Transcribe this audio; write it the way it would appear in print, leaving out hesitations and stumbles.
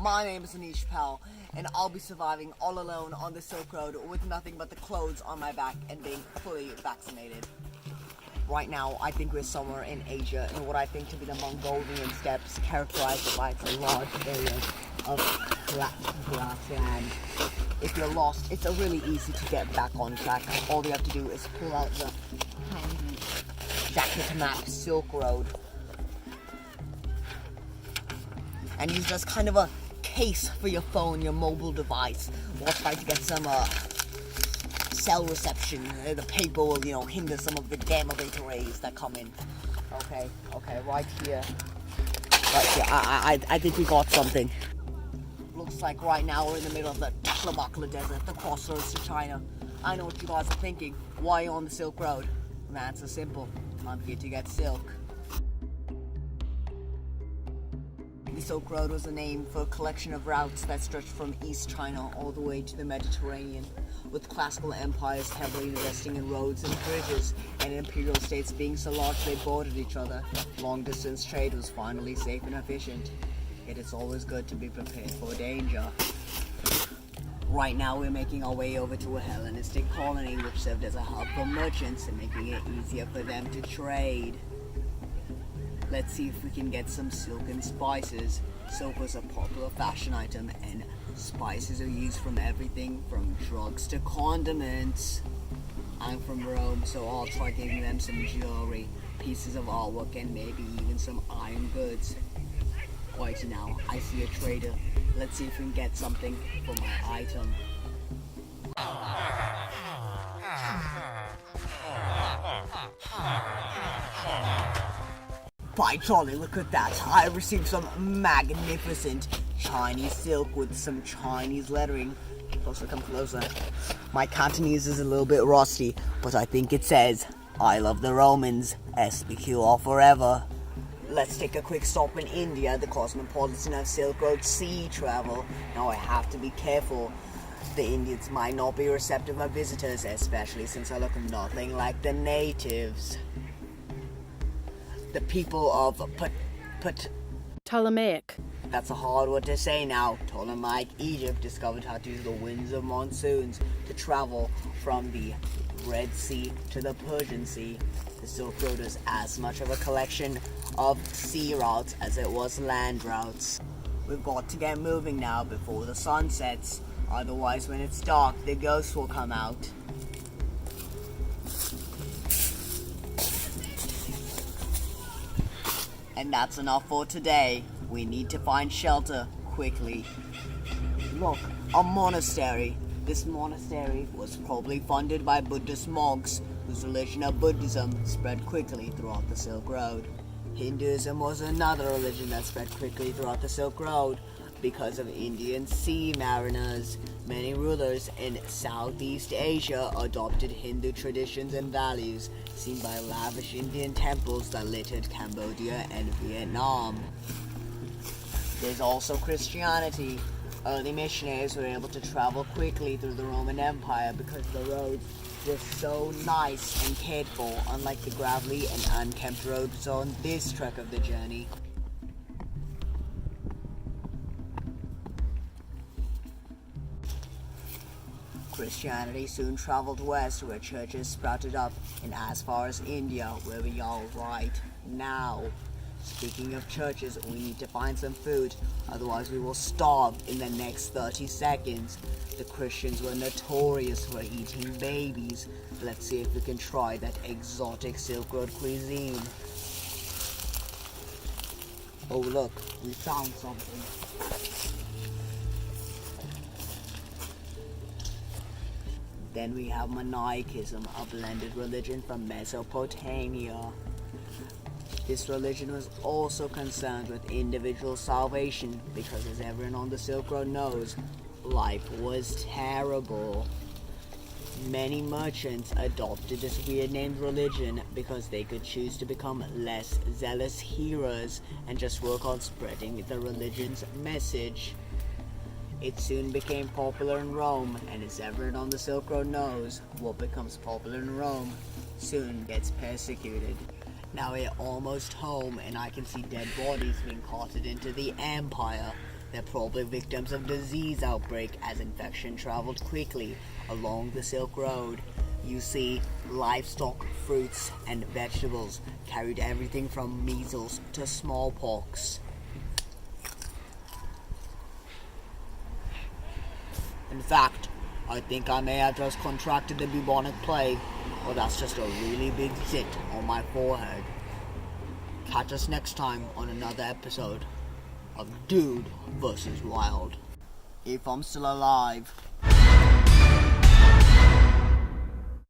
My name is Anish Pal, and I'll be surviving all alone on the Silk Road with nothing but the clothes on my back and being fully vaccinated. Right now, I think we're somewhere in Asia, in what I think to be the Mongolian steppes, characterized by its large areas of grassland. If you're lost, it's really easy to get back on track. All you have to do is pull out the handy jacket map Silk Road and use it as kind of a case for your phone, your mobile device, while trying to get some cell reception. The paper will, hinder some of the gamma beta rays that come in. Okay, right here. I think we got something. Looks like right now we're in the middle of the Taklamakkala Desert, the crossroads to China. I know what you guys are thinking. Why are you on the Silk Road? The answer's simple. I'm here to get silk. The Silk Road was a name for a collection of routes that stretched from East China all the way to the Mediterranean, with classical empires heavily investing in roads and bridges, and imperial states being so large they bordered each other. Long-distance trade was finally safe and efficient. Yet it's always good to be prepared for danger. Right now we're making our way over to a Hellenistic colony which served as a hub for merchants and making it easier for them to trade. Let's see if we can get some silk and spices. Silk was a popular fashion item, and spices are used from everything from drugs to condiments. I'm from Rome, so I'll try giving them some jewelry, pieces of artwork, and maybe even some iron goods. Right now, I see a trader. Let's see if we can get something for my item. By golly, look at that. I received some magnificent Chinese silk with some Chinese lettering. Closer, come closer. My Cantonese is a little bit rusty, but I think it says, "I love the Romans, SBQR forever." Let's take a quick stop in India, the cosmopolitan of Silk Road sea travel. Now I have to be careful. The Indians might not be receptive of visitors, especially since I look nothing like the natives. The people of Ptolemaic. That's a hard word to say now. Ptolemaic Egypt discovered how to use the winds of monsoons to travel from the Red Sea to the Persian Sea. The Silk Road is as much of a collection of sea routes as it was land routes. We've got to get moving now before the sun sets. Otherwise, when it's dark, the ghosts will come out. And that's enough for today. We need to find shelter quickly. Look, a monastery. This monastery was probably funded by Buddhist monks, whose religion of Buddhism spread quickly throughout the Silk Road. Hinduism was another religion that spread quickly throughout the Silk Road because of Indian sea mariners. Many rulers in Southeast Asia adopted Hindu traditions and values, seen by lavish Indian temples that littered Cambodia and Vietnam. There's also Christianity. Early missionaries were able to travel quickly through the Roman Empire because the roads were so nice and cared for, unlike the gravelly and unkempt roads on this trek of the journey. Christianity soon traveled west, where churches sprouted up, and as far as India, where we are right now. Speaking of churches, we need to find some food, otherwise we will starve in the next 30 seconds. The Christians were notorious for eating babies. Let's see if we can try that exotic Silk Road cuisine. Oh look, we found something. Then we have Manichaeism, a blended religion from Mesopotamia. This religion was also concerned with individual salvation because, as everyone on the Silk Road knows, life was terrible. Many merchants adopted this weird named religion because they could choose to become less zealous hearers and just work on spreading the religion's message. It soon became popular in Rome, and as everyone on the Silk Road knows, what becomes popular in Rome soon gets persecuted. Now we're almost home, and I can see dead bodies being carted into the Empire. They're probably victims of disease outbreak as infection traveled quickly along the Silk Road. You see, livestock, fruits, and vegetables carried everything from measles to smallpox. In fact, I think I may have just contracted the bubonic plague, or that's just a really big zit on my forehead. Catch us next time on another episode of Dude vs. Wild. If I'm still alive.